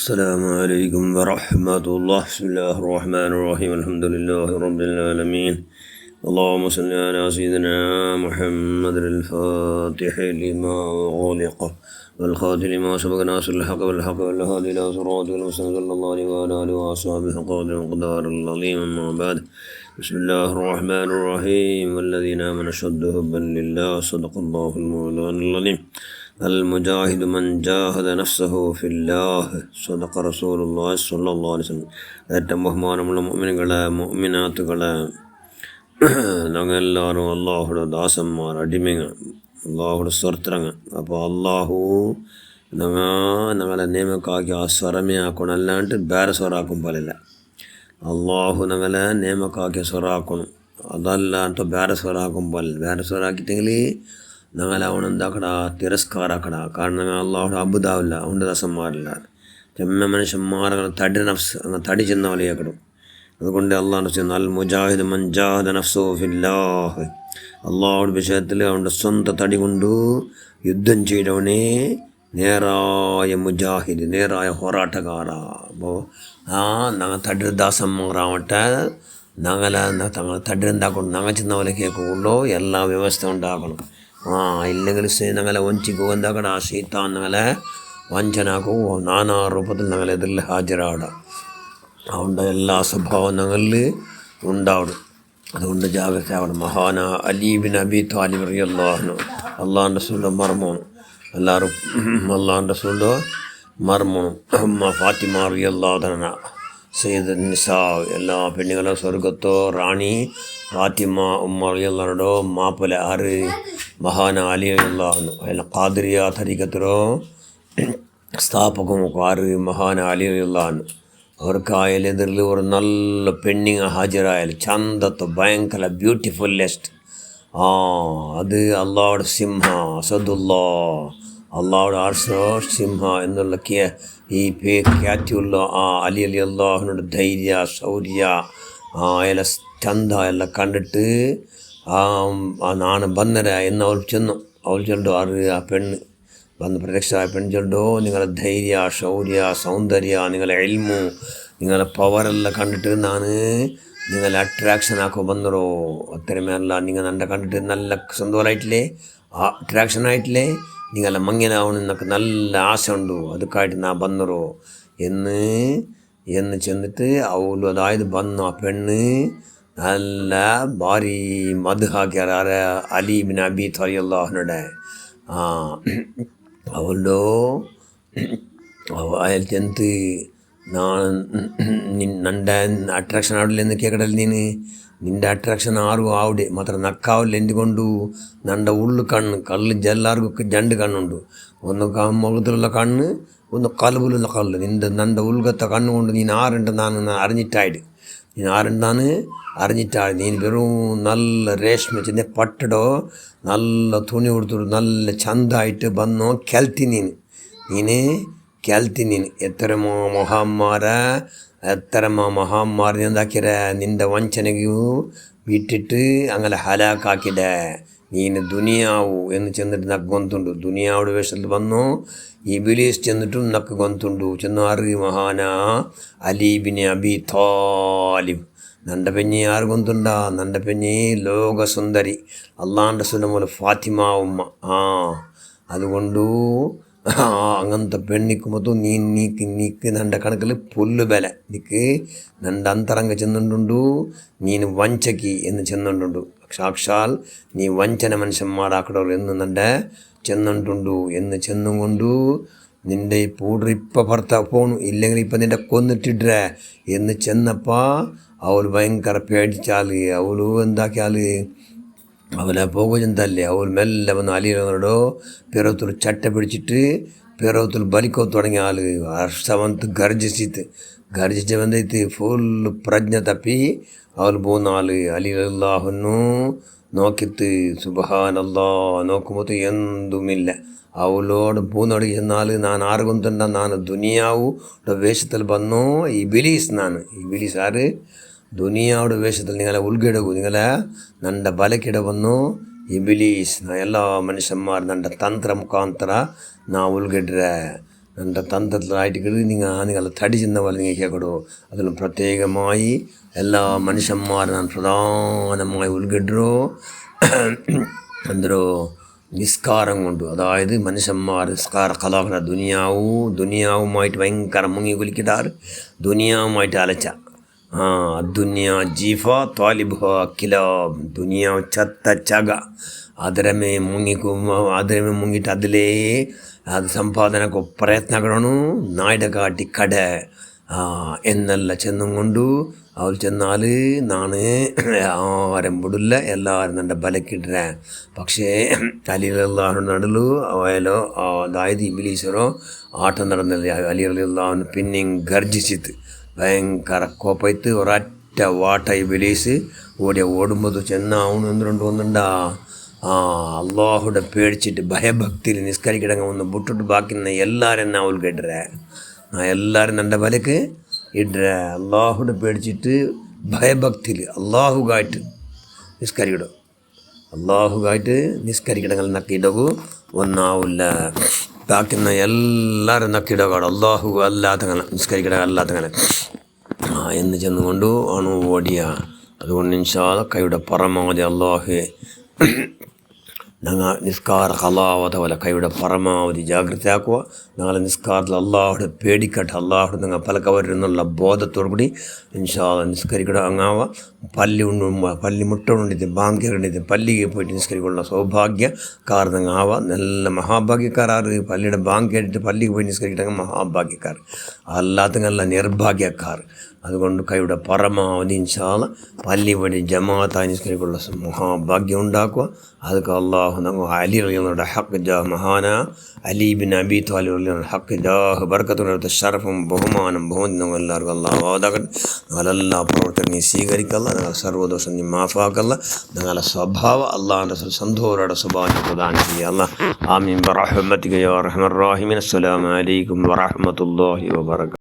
السلام عليكم ورحمة الله. بسم الله الرحمن الرحيم. الحمد لله رب العالمين. اللهم صل على سيدنا محمد الفاتح لما أغلق والخاتم لما سبق ناصر الحق والحق والهادي إلى صراطك المستقيم صلى الله عليه وعلى آله وأصحابه قدر وقدار العظيم. أما بعد. بسم الله الرحمن الرحيم. والذين آمنوا أشد حبا لله. صدق الله المولان العظيم. المجاهد من جاهد نفسه في الله. صدق رسول الله صلى الله عليه وسلم. ഏറ്റവും ബഹുമാനമുള്ള മുഅ്മിനുകളെ മുഅ്മിനാത്തുകളെ, ഞങ്ങൾ എല്ലാവരും അള്ളാഹുടെ ദാസന്മാർ, അടിമകൾ, അള്ളാഹുടെ സ്വർത്രങ്ങൾ. അപ്പോൾ അള്ളാഹു ഞങ്ങളെ ನೇಮಕ್ಕಾಗಿ ಆ ಸ್ವರಮೇ ಹಾಕೋಣ, ಅಲ್ಲಾಂಟು ಬೇರೆ ಸ್ವರ ಹಾಕೊಂಡು ಪಾಲಿಲ್ಲ. ಅಲ್ಲಾಹು ഞങ്ങളെ ನೇಮಕ್ಕಾಗಿ ಸ್ವರ ಹಾಕೋಣ, ಅದಲ್ಲ ಅಂತ ಬೇರೆ ಸ್ವರ ಹಾಕೊಂಡು ಪಾಲಿಲ್ಲ. ಬೇರೆ ಸ್ವರ ಹಾಕಿಟ್ಟೆങ്കിൽ ഞങ്ങൾ അവനെന്താക്കട തിരസ്കാരാക്കട. കാരണം ഞങ്ങൾ അള്ളാഹുടെ അബുദാവില്ല, അവൻ്റെ ദാസന്മാരില്ല. ചെമ്മ മനുഷ്യന്മാരെ തടി നഫ്സ് അങ്ങനെ തടി ചെന്ന വലിയാക്കടും. അതുകൊണ്ട് അള്ളാഹു ചെന്ന് അൽ മുജാഹിദ് മൻ ജാഹദ നഫ്സഹു ഫില്ലാഹ്. അള്ളാഹുടെ വിഷയത്തിൽ അവൻ്റെ സ്വന്തം തടി കൊണ്ടു യുദ്ധം ചെയ്തവനെ നേരായ മുജാഹിദ്, നേരായ ಹೋರಾಟಗಾರ. അപ്പോൾ ഞങ്ങൾ തടി ദാസന്മാരാവട്ടെ, ഞങ്ങളെ തടിണ്ടാക്കണം, ഞങ്ങൾ ചെന്ന പോലെ കേൾക്കുള്ളൂ. എല്ലാ വ്യവസ്ഥ ഉണ്ടാക്കണം. ഇല്ലെങ്കിൽ ഞങ്ങളെ വഞ്ചിക്കോ, എന്താക്കണം, ആ ശൈത്താൻ ഞങ്ങളെ വഞ്ചനാക്കോ, നാനാ രൂപത്തിൽ ഞങ്ങളെതിരിൽ ഹാജരാടാം. അതുകൊണ്ട് എല്ലാ സ്വഭാവം ഞങ്ങളിൽ ഉണ്ടാവണം. അതുകൊണ്ട് ജാഗ്രത ആവണം. മഹാന അലി ബിൻ അബി താലിബ് റളിയല്ലാഹു അൻഹു അള്ളാഹുവിൻ്റെ റസൂലിൻ്റെ മർമോണം. എല്ലാവരും അള്ളാഹുവിൻ്റെ റസൂലിൻ്റെ മർമോണം. ഫാത്തിമ റളിയല്ലാഹു അൻഹ സയ്യിദ് നിസാ, എല്ലാ പെണ്ണുങ്ങളും സ്വർഗത്തോ റാണി ഫാത്തിമ ഉമ്മ റളിയല്ലാഹുവിനോടോ മാപ്പല ആറ് മഹാന അലി റളിയല്ലാഹു അൻഹു. അതിൽ ഖാദിരിയ തരീഖത്തിലോ സ്ഥാപകം ആറ് മഹാന അലി റളിയല്ലാഹു അൻഹു. അവർക്കായാലെതിരിൽ ഒരു നല്ല പെണ്ണിങ് ഹാജരായാൽ ചന്തത്ത് ഭയങ്കര ബ്യൂട്ടിഫുള്ളസ്റ്റ്. അത് അള്ളാഹുടെ സിംഹ അസദുല്ലാ, അള്ളാഹുടെ ആർഷോ സിംഹ എന്നുള്ള ഈ ഖ്യാതിയുള്ള ആ അലി അള്ളാഹുവിനോട് ധൈര്യ ശൗര്യ അയാളെ ചന്ത എല്ലാം കണ്ടിട്ട് നാണ് ബന്നര എന്ന് അവൾ ചെന്നു. അവൾ ചൊല്ലു ആ പെണ്ണ് വന്ന് പ്രത്യക്ഷമായ പെണ്ണ് ചൊല്ലു, നിങ്ങളെ ധൈര്യ ശൗര്യ സൗന്ദര്യ, നിങ്ങളെ ഇൽമു, നിങ്ങളെ പവറെല്ലാം കണ്ടിട്ട് നിങ്ങളെ അട്രാക്ഷൻ ആക്കോ ബന്നറോ. അത്രമേല നിങ്ങൾ എൻ്റെ കണ്ടിട്ട് നല്ല സന്തോഷമായിട്ടില്ലേ, അട്രാക്ഷൻ ആയിട്ടില്ലേ, നിങ്ങളെ മങ്ങനാവണം എന്നൊക്കെ നല്ല ആശ ഉണ്ടു, അതൊക്കെയായിട്ട് നാ ബന്നറോ എന്ന് ചെന്നിട്ട് അവಳು അതായത് വന്നു. ആ പെണ്ണ് നല്ല ഭാരി മധു ഹാക്കിയാർ അലി ബിൻ അബി റളിയല്ലാഹുവിനോടെ. അവളോ അയാൾ ചെന്ന് നിൻ്റെ അട്രാക്ഷൻ ആവില്ല എന്ന് കേൾക്കടല്ല. നിൻ്റെ അട്രാക്ഷൻ ആറും ആവിടെ മാത്ര നക്കാവില്ല. എന്തുകൊണ്ടു? നൻ്റെ ഉള്ളു കള്ള് എല്ലാവർക്കും രണ്ട് കണ്ണുണ്ട്. ഒന്ന് മുഖത്തിലുള്ള കണ്ണ്, ഒന്ന് കൽബിലുള്ള കല്ല്. നൻ്റെ ഉൾഗത്തെ കണ്ണുകൊണ്ട് നീ ആരുണ്ട് അറിഞ്ഞിട്ടായിട്ട് നീ വെറും നല്ല രേഷ്മ ചെന്ന പട്ടടോ നല്ല തുണി കൊടുത്തിട്ട് നല്ല ചന്തായിട്ട് വന്നോ ಕೆಲ್ತಿ ನೀನು ಎತ್ತರಮೋ മഹാന്മാർ എന്താക്കിയ നിൻ്റെ വഞ്ചനയ്ക്കു വിട്ടിട്ട് അങ്ങനെ ഹലാക്കാക്കിട. നീന് ദുനിയാവു എന്ന് ചെന്നിട്ട് നക്ക് ഗൊന്തുണ്ടു. ദുനിയാവുടെ വേഷത്തിൽ വന്നു ഇബ്ലീസ് ചെന്നിട്ടും നക്ക് ഗൊന്തുണ്ടു. ചെന്നാറ് മഹാന അലി ബിൻ അബി താലിബ്. നൻ്റെ പെഞ്ഞി ആറ് ഗൊന്തുണ്ട? നൻ്റെ പെഞ്ഞി ലോകസുന്ദരി അള്ളാൻ്റെ സുലമൂല ഫാത്തിമ ഉമ്മ. അതുകൊണ്ടു അങ്ങനത്തെ പെണ്ണിക്കുമ്പോൾ നീക്ക് നൻ്റെ കണക്കിൽ പുല്ല് ബല. നിക്ക് നൻ്റെ അന്തരംഗ ചെന്നുണ്ടുണ്ടു, നീന് വഞ്ചക്കി എന്ന് ചെന്നുണ്ടുണ്ടു. സാക്ഷാൽ നീ വഞ്ചന മനുഷ്യന്മാരാക്കടോ എന്ന് നൻ്റെ ചെന്നുണ്ടുണ്ടു എന്ന് ചെന്നും കൊണ്ടു നിൻ്റെ ഈ പൂഡർ ഇപ്പം ഭർത്താവ് പോണു, ഇല്ലെങ്കിൽ ഇപ്പം നിൻ്റെ കൊന്നിട്ടിട്ര എന്ന് ചെന്നപ്പോൾ അവൾ ഭയങ്കര പേടിച്ചാൽ അവള് എന്താക്കിയാൽ അവനെ പോകുന്നതല്ലേ. അവൾ മെല്ലെ വന്ന് അലിയോടോ പിറവത്തിൽ ചട്ട പിടിച്ചിട്ട് പിറവത്തിൽ ബലിക്കോ തുടങ്ങിയ ആൾ ഹർഷവന്ത് ഗർജിച്ച് വന്നിട്ട് ഫുള്ള് പ്രജ്ഞ തപ്പി അവൾ പോകുന്ന ആൾ അലി അള്ളാഹുന്നു നോക്കിത്ത് സുബ്ഹാനല്ലാ നോക്കുമ്പോൾ എന്തുമില്ല. അവളോട് പൂന്നോട് ചെന്നാൽ ഞാൻ ആറ് കൊണ്ടുണ്ട, ഞാൻ ദുനിയാവു വേഷത്തിൽ വന്നു ഇബിലീസ് ആറ് ദുനിയാവുടെ വേഷത്തിൽ നിങ്ങളെ ഉൾകിടകൂ, നിങ്ങളെ നൻ്റെ ಬಲಕಿಡ വന്നു ಇಬಿಲೀಸ್. ಎಲ್ಲ ಮನುಷ್ಯನ್ಮಾರು ನನ್ನ ತಂತ್ರ ಮುಖಾಂತರ ನಾ ಉಲ್ಗಿಡ್ರೆ എൻ്റെ തന്ത്രത്തിലായിട്ട് നിങ്ങൾ തടി ചെന്ന പോലെ നിങ്ങൾ കേൾക്കടോ. അതിലും പ്രത്യേകമായി എല്ലാ മനുഷ്യന്മാരും ഞാൻ പ്രധാനമായി ഉൾഗഡ്രോ എന്തോ നിസ്കാരം കൊണ്ട്. അതായത് മനുഷ്യന്മാർ നിസ്കാര കലാകര ദുനിയാവുമായിട്ട് ഭയങ്കര മുങ്ങി കുലിക്കിട്ടാറ്, ദുനിയാവുമായിട്ട് അലച്ച ദുനിയാ ജീഫ താലിബ് കിലാബ്, ദുനിയാവ് ചത്ത ചക, ಅದರಮೇ ಮುങ്ങിಟ್ಟು അതിലേ അത് സമ്പാദനಕ್ಕೆ പ്രയത്നಗಳನ್ನು നായിടക്കാട്ടി കട എന്നെല്ലാം ചെന്നും കൊണ്ടു അവൾ ചെന്നാൽ നാണ് ആരും വിടില്ല, എല്ലാവരും എൻ്റെ ബലക്കിട്ടേ. പക്ഷേ അലിയുള്ള നടുಲು അവലോ അതായത് ഇബിലീസറോ ആട്ടം നടന്നില്ല. അലിയുള്ള പിന്നെയും ഗർജിച്ചിട്ട് ഭയങ്കര കോപ്പയത്ത് ഒരൊറ്റ വാട്ട ഇബിലീസ് ഓടുമ്പോൾ ചെന്നാവുന്നു എന്തുകൊണ്ട് വന്നുണ്ടാ അള്ളാഹുടെ പേടിച്ചിട്ട് ഭയഭക്തിയിൽ നിസ്കരിക്കിടങ്ങ ഒന്ന് വിട്ടിട്ട് ബാക്കി എല്ലാവരും എന്നാ ഉൾക്കെട്ടുറേ. എല്ലാവരും എൻ്റെ ബലക്ക് ഇടേ. അള്ളാഹുടെ പേടിച്ചിട്ട് ഭയഭക്തിയിൽ അള്ളാഹുകായിട്ട് നിസ്കരിക്കിടും. അള്ളാഹുകായിട്ട് നിസ്കരിക്കിടങ്ങൾ നക്കിയിടകു ഒന്നാവില്ല. ബാക്കുന്ന എല്ലാവരും നക്കിയിടകാട് അള്ളാഹു അല്ലാത്തങ്ങനെ നിസ്കരിക്കിട അല്ലാത്തങ്ങനെ എന്ന് ചെന്നുകൊണ്ട് ആണ് ഓടിയ. അതുകൊണ്ട് ഇൻഷാ അല്ലാഹ് കൈയുടെ പരമാവധി അള്ളാഹു ഞങ്ങൾ നിസ്കാര കലാവത പോലെ കൈയുടെ പരമാവധി ജാഗ്രത ആക്കുക. ഞങ്ങളെ നിസ്കാരത്തിൽ അള്ളാഹുടെ പേടിക്കട്ടെ, അള്ളാഹുടെ നിങ്ങൾ പലക്കവരെന്നുള്ള ബോധത്തോടു കൂടി ഇൻഷാ അല്ലാഹ് നിസ്കരിക്കട അങ്ങാവുക. പല്ലി മുട്ടോണ്ടിട്ട് ബാങ്കിണ്ടിട്ട് പല്ലിಗೆ പോയിട്ട് നിസ്കരിക്കുള്ള സൗഭാഗ്യക്കാരനങ്ങാവുക. നല്ല മഹാഭാഗ്യക്കാരാറ് പള്ളിയുടെ ബാങ്ക് കേട്ടിട്ട് പല്ലിക്ക് പോയി നിസ്കരിക്കണമെങ്കിൽ മഹാഭാഗ്യക്കാർ, അല്ലാത്തങ്ങല്ല നിർഭാഗ്യക്കാർ. അതുകൊണ്ട് കൈയുടെ പരമാവധി ഇൻഷാ അല്ലാഹ് പള്ളി വഴി ജമാഅത്തായി നിസ്കരിക്കുള്ള മഹാഭാഗ്യം ഉണ്ടാക്കുക. അതൊക്കെ അള്ളാഹു ഞങ്ങൾ അലി റളിയല്ലാഹുവിന്റെ ഹക്ക് ജാഹ് മഹാന അലി ബിൻ അബി ത്വാലിബ് റളിയല്ലാഹു ഹക്ക് ജാഹ് ബർക്കത്തുള്ള ഷറഫും ബഹുമാനം ഞങ്ങൾ എല്ലാവർക്കും അള്ളാഹു ആദാകട്ടെ. ഞങ്ങളെല്ലാ പ്രവർത്തനങ്ങളും സ്വീകരിക്കല്ല, ഞങ്ങൾ സർവ്വദോഷം നീ മാഫാക്കല്ല. ഞങ്ങളുടെ സ്വഭാവം അള്ളാഹിൻ്റെ സന്തോഷയുടെ സ്വഭാവം പ്രദാനം ചെയ്യുക. ആമീൻ ബിറഹ്മതിക യാ അർഹമർ റഹീമീൻ. അസ്സലാമു അലൈക്കും വറഹ്മത്തുള്ളാഹി വബറകാതുഹു.